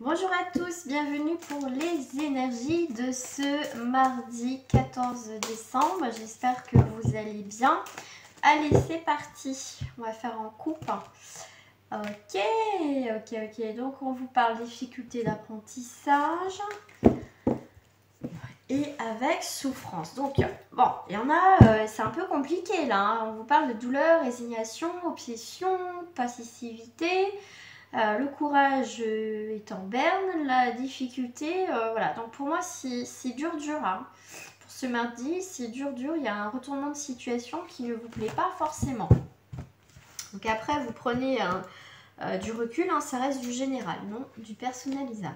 Bonjour à tous, bienvenue pour les énergies de ce mardi 14 décembre. J'espère que vous allez bien. Allez, c'est parti. On va faire en coupe. Ok. Donc, on vous parle des difficultés d'apprentissage et avec souffrance. Donc, bon, il y en a, c'est un peu compliqué là. Hein. On vous parle de douleur, résignation, obsession, passivité. Le courage est en berne, la difficulté, voilà. Donc pour moi, c'est dur, hein. Pour ce mardi, c'est dur. Il y a un retournement de situation qui ne vous plaît pas forcément. Donc après, vous prenez du recul, hein, ça reste du général, non du personnalisable.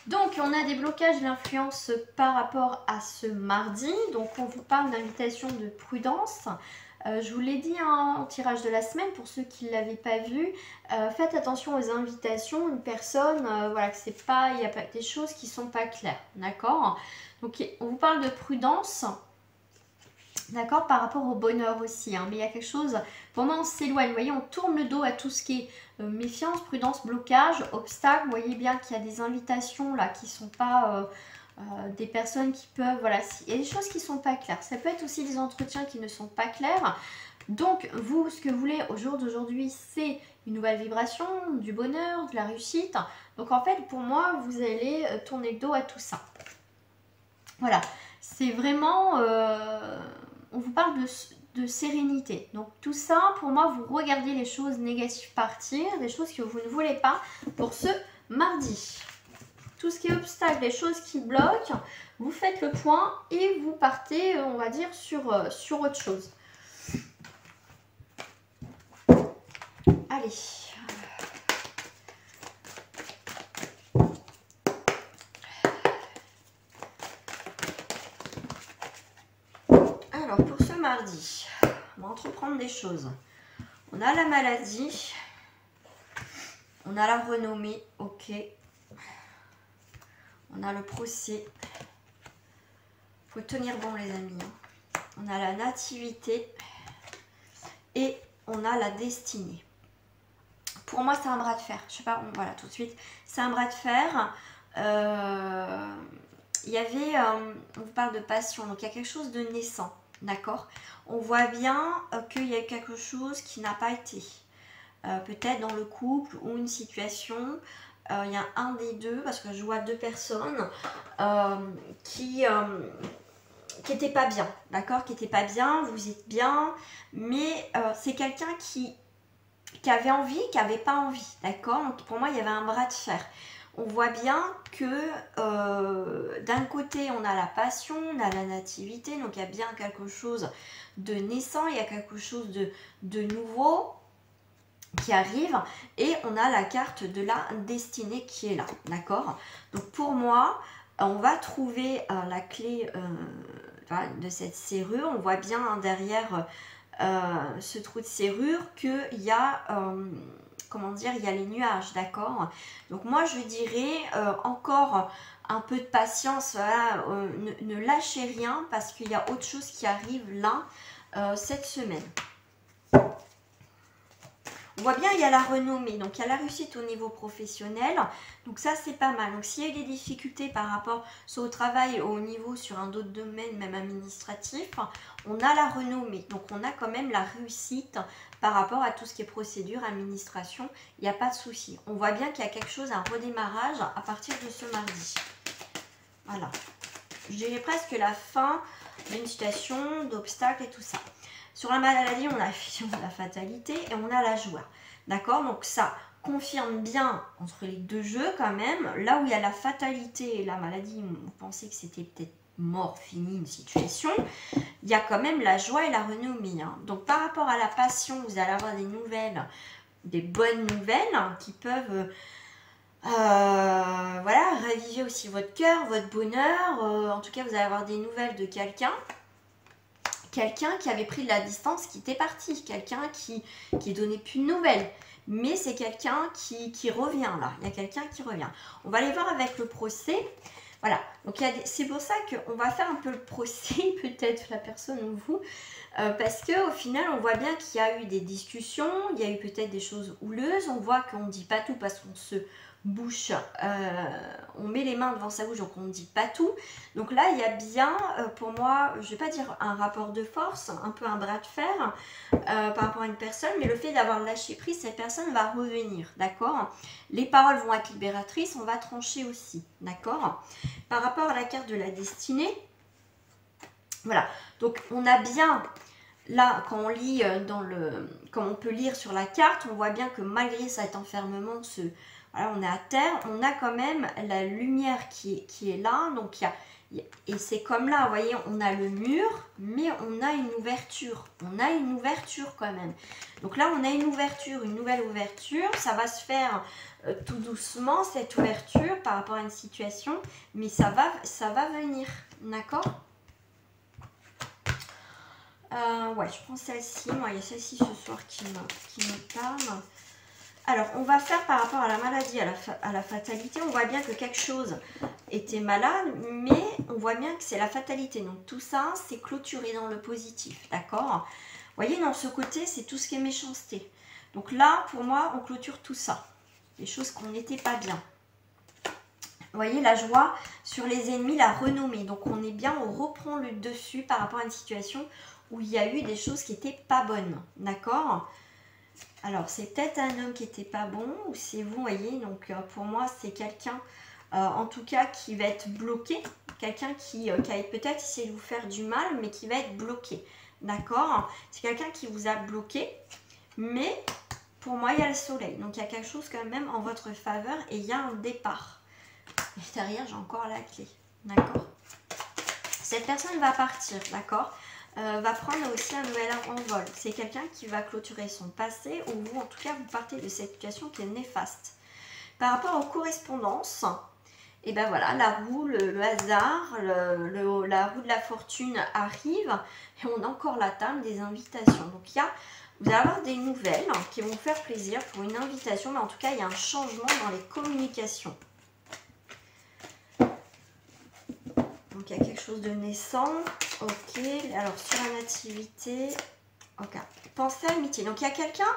Donc on a des blocages d'influence par rapport à ce mardi. Donc on vous parle d'invitation de prudence. Je vous l'ai dit hein, au tirage de la semaine, pour ceux qui ne l'avaient pas vu, faites attention aux invitations. Une personne, voilà, que c'est pas, il y a pas des choses qui sont pas claires, d'accord. Donc on vous parle de prudence, d'accord, par rapport au bonheur aussi, hein, mais il y a quelque chose, pour moi on s'éloigne, vous voyez, on tourne le dos à tout ce qui est méfiance, prudence, blocage, obstacle. Vous voyez bien qu'il y a des invitations là qui sont pas... des personnes qui peuvent, voilà, il y a des choses qui sont pas claires. Ça peut être aussi des entretiens qui ne sont pas clairs. Donc, vous, ce que vous voulez au jour d'aujourd'hui, c'est une nouvelle vibration, du bonheur, de la réussite. Donc, en fait, pour moi, vous allez tourner le dos à tout ça. Voilà, c'est vraiment, on vous parle de sérénité. Donc, tout ça, pour moi, vous regardez les choses négatives partir, des choses que vous ne voulez pas pour ce mardi. Tout ce qui est obstacle, les choses qui bloquent, vous faites le point et vous partez, on va dire, sur autre chose. Allez. Alors, pour ce mardi, on va entreprendre des choses. On a la maladie, on a la renommée, ok. On a le procès. Faut tenir bon les amis. Hein. On a la nativité. Et on a la destinée. Pour moi c'est un bras de fer. Je sais pas, voilà tout de suite. C'est un bras de fer. Il y avait, on vous parle de passion. Donc il y a quelque chose de naissant. D'accord. On voit bien qu'il y a quelque chose qui n'a pas été. Peut-être dans le couple ou une situation... il y a un des deux, parce que je vois deux personnes qui n'étaient pas bien, d'accord, qui n'étaient pas bien, vous êtes bien, mais c'est quelqu'un qui avait envie, qui n'avait pas envie, d'accord. Donc pour moi, il y avait un bras de fer. On voit bien que d'un côté, on a la passion, on a la nativité, donc il y a bien quelque chose de naissant, il y a quelque chose de nouveau qui arrive, et on a la carte de la destinée qui est là, d'accord. Donc pour moi, on va trouver la clé de cette serrure. On voit bien hein, derrière ce trou de serrure qu'il y a, comment dire, il y a les nuages, d'accord. Donc moi je dirais encore un peu de patience, voilà, ne lâchez rien, parce qu'il y a autre chose qui arrive là cette semaine. On voit bien, il y a la renommée, donc il y a la réussite au niveau professionnel, donc ça c'est pas mal. Donc s'il y a eu des difficultés par rapport soit au travail ou au niveau sur un autre domaine, même administratif, on a la renommée, donc on a quand même la réussite par rapport à tout ce qui est procédure, administration, il n'y a pas de souci. On voit bien qu'il y a quelque chose, un redémarrage à partir de ce mardi. Voilà, je dirais presque la fin d'une situation d'obstacle et tout ça. Sur la maladie, on a la fatalité et on a la joie. D'accord? Donc ça confirme bien entre les deux jeux quand même. Là où il y a la fatalité et la maladie, vous pensez que c'était peut-être mort, fini, une situation. Il y a quand même la joie et la renommée. Hein. Donc par rapport à la passion, vous allez avoir des nouvelles, des bonnes nouvelles hein, qui peuvent... voilà, raviver aussi votre cœur, votre bonheur. En tout cas, vous allez avoir des nouvelles de quelqu'un qui avait pris de la distance, qui était parti, quelqu'un qui donnait plus de nouvelles. Mais c'est quelqu'un qui revient là, il y a quelqu'un qui revient. On va aller voir avec le procès. Voilà, donc c'est pour ça qu'on va faire un peu le procès, peut-être la personne ou vous, parce qu'au final, on voit bien qu'il y a eu des discussions, il y a eu peut-être des choses houleuses, on voit qu'on ne dit pas tout parce qu'on se bouche, on met les mains devant sa bouche, donc on ne dit pas tout. Donc là, il y a bien, pour moi, je ne vais pas dire un rapport de force, un peu un bras de fer par rapport à une personne, mais le fait d'avoir lâché prise, cette personne va revenir, d'accord? Les paroles vont être libératrices, on va trancher aussi, d'accord? Par rapport à la carte de la destinée, voilà, donc on a bien... Là, quand on lit comme on peut lire sur la carte, on voit bien que malgré cet enfermement, voilà, on est à terre, on a quand même la lumière qui est là. Donc et c'est comme là, vous voyez, on a le mur, mais on a une ouverture. On a une ouverture quand même. Donc là, on a une ouverture, une nouvelle ouverture. Ça va se faire tout doucement, cette ouverture, par rapport à une situation. Mais ça va venir, d'accord ? Ouais, je prends celle-ci. Moi, il y a celle-ci ce soir qui me parle. Alors, on va faire par rapport à la maladie, à la fatalité. On voit bien que quelque chose était malade, mais on voit bien que c'est la fatalité. Donc, tout ça, c'est clôturé dans le positif, d'accord? Vous voyez, dans ce côté, c'est tout ce qui est méchanceté. Donc là, pour moi, on clôture tout ça. Les choses qu'on n'était pas bien. Vous voyez, la joie sur les ennemis, la renommée. Donc, on est bien, on reprend le dessus par rapport à une situation où il y a eu des choses qui n'étaient pas bonnes, d'accord? Alors, c'est peut-être un homme qui n'était pas bon, ou c'est vous, voyez, donc pour moi, c'est quelqu'un, en tout cas, qui va être bloqué, quelqu'un qui a peut-être essayé de vous faire du mal, mais qui va être bloqué, d'accord? C'est quelqu'un qui vous a bloqué, mais pour moi, il y a le soleil, donc il y a quelque chose quand même en votre faveur, et il y a un départ. Et derrière, j'ai encore la clé, d'accord? Cette personne va partir, d'accord? Va prendre aussi un nouvel envol. C'est quelqu'un qui va clôturer son passé, ou vous, en tout cas, vous partez de cette situation qui est néfaste. Par rapport aux correspondances, et ben voilà, la roue, le hasard, la roue de la fortune arrive, et on a encore la table des invitations. Donc, vous allez avoir des nouvelles qui vont vous faire plaisir pour une invitation, mais en tout cas, il y a un changement dans les communications. Donc, il y a quelque chose de naissant. Ok, alors sur la nativité, ok, pensée amitié. Donc, il y a quelqu'un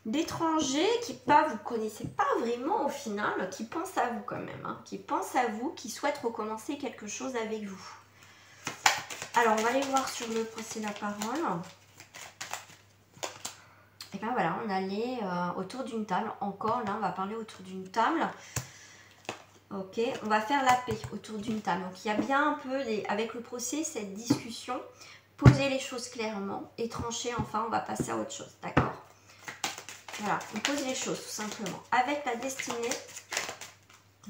d'étranger qui vous connaissez pas vraiment au final, qui pense à vous quand même, hein, qui pense à vous, qui souhaite recommencer quelque chose avec vous. Alors, on va aller voir sur le procès de la parole. Et bien voilà, on allait autour d'une table. Encore, là, on va parler autour d'une table. Ok, on va faire la paix autour d'une table. Donc, il y a bien un peu, avec le procès, cette discussion. Poser les choses clairement et trancher. Enfin, on va passer à autre chose. D'accord? Voilà, on pose les choses tout simplement. Avec la destinée,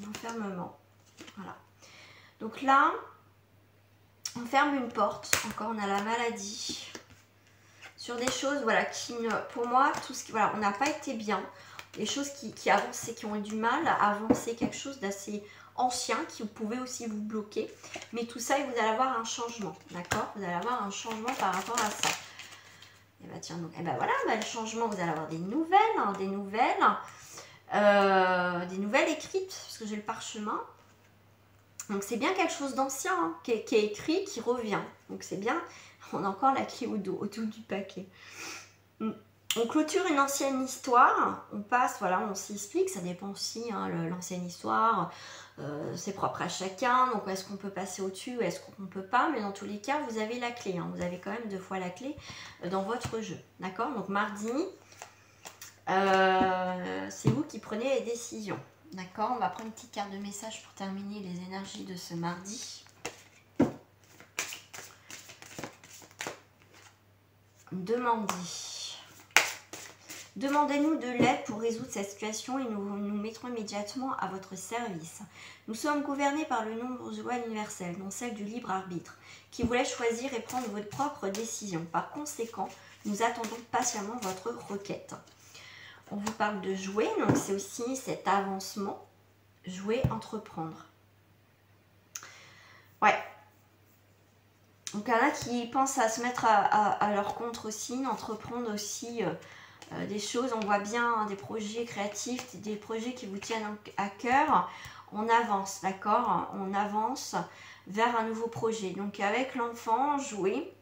l'enfermement. Voilà. Donc là, on ferme une porte. Encore, on a la maladie. Sur des choses, voilà, qui, pour moi, tout ce qui, voilà, on n'a pas été bien. Des choses qui avançaient, qui ont eu du mal à avancer, quelque chose d'assez ancien qui pouvait aussi vous bloquer. Mais tout ça, vous allez avoir un changement, d'accord? Vous allez avoir un changement par rapport à ça. Et bien tiens, donc, et ben voilà, le changement, vous allez avoir des nouvelles, hein, des nouvelles écrites, parce que j'ai le parchemin. Donc c'est bien quelque chose d'ancien, hein, qui est écrit, qui revient. Donc c'est bien, on a encore la clé au dos du paquet. On clôture une ancienne histoire, on passe, voilà, on s'explique, ça dépend aussi, hein, l'ancienne histoire, c'est propre à chacun, donc est-ce qu'on peut passer au-dessus ou est-ce qu'on ne peut pas, mais dans tous les cas, vous avez la clé, hein, vous avez quand même 2 fois la clé dans votre jeu, d'accord? Donc mardi, c'est vous qui prenez les décisions, d'accord? On va prendre une petite carte de message pour terminer les énergies de ce mardi. Demandez-nous de l'aide pour résoudre cette situation et nous mettrons immédiatement à votre service. Nous sommes gouvernés par le nombre de lois universelles, dont celle du libre arbitre, qui vous laisse choisir et prendre votre propre décision. Par conséquent, nous attendons patiemment votre requête. On vous parle de jouer, donc c'est aussi cet avancement. Jouer, entreprendre. Ouais. Donc il y en a qui pensent à se mettre à leur compte aussi, entreprendre aussi des choses. On voit bien des projets créatifs, des projets qui vous tiennent à cœur. On avance, d'accord? On avance vers un nouveau projet. Donc avec l'enfant, jouer.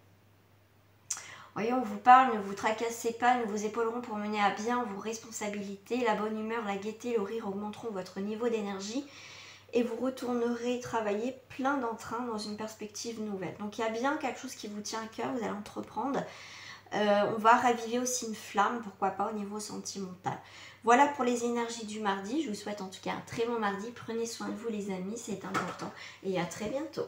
Voyez, on vous parle, ne vous tracassez pas, nous vous épaulerons pour mener à bien vos responsabilités. La bonne humeur, la gaieté, le rire augmenteront votre niveau d'énergie et vous retournerez travailler plein d'entrain dans une perspective nouvelle. Donc il y a bien quelque chose qui vous tient à cœur, vous allez entreprendre. On va raviver aussi une flamme, pourquoi pas au niveau sentimental. Voilà pour les énergies du mardi. Je vous souhaite en tout cas un très bon mardi. Prenez soin de vous les amis, c'est important. Et à très bientôt.